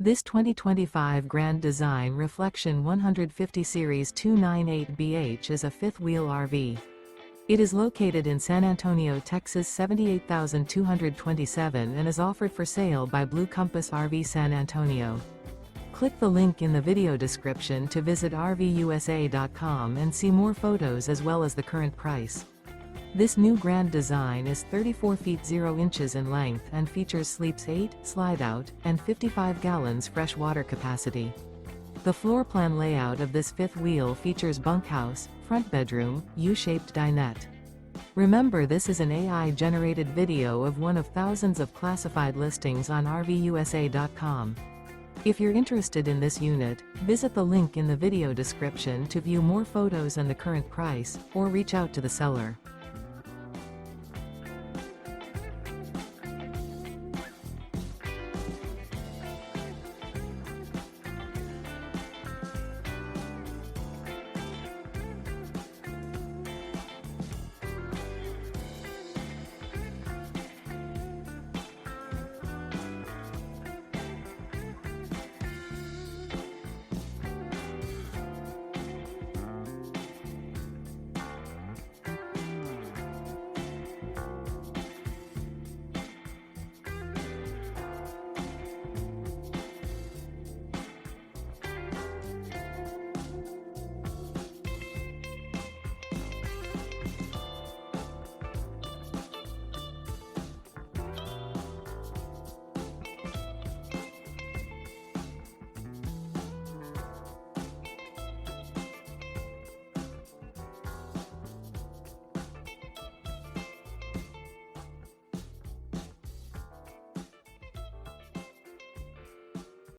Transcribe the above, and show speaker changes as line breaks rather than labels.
This 2025 Grand Design Reflection 150 Series 298BH is a fifth-wheel RV. It is located in San Antonio, Texas 78227 and is offered for sale by Blue Compass RV San Antonio. Click the link in the video description to visit RVUSA.com and see more photos as well as the current price. This new Grand Design is 34 feet 0 inches in length and features sleeps 8, slide-out, and 55 gallons fresh water capacity. The floor plan layout of this fifth wheel features bunkhouse, front bedroom, U-shaped dinette. Remember, this is an AI-generated video of one of thousands of classified listings on RVUSA.com. If you're interested in this unit, visit the link in the video description to view more photos and the current price, or reach out to the seller.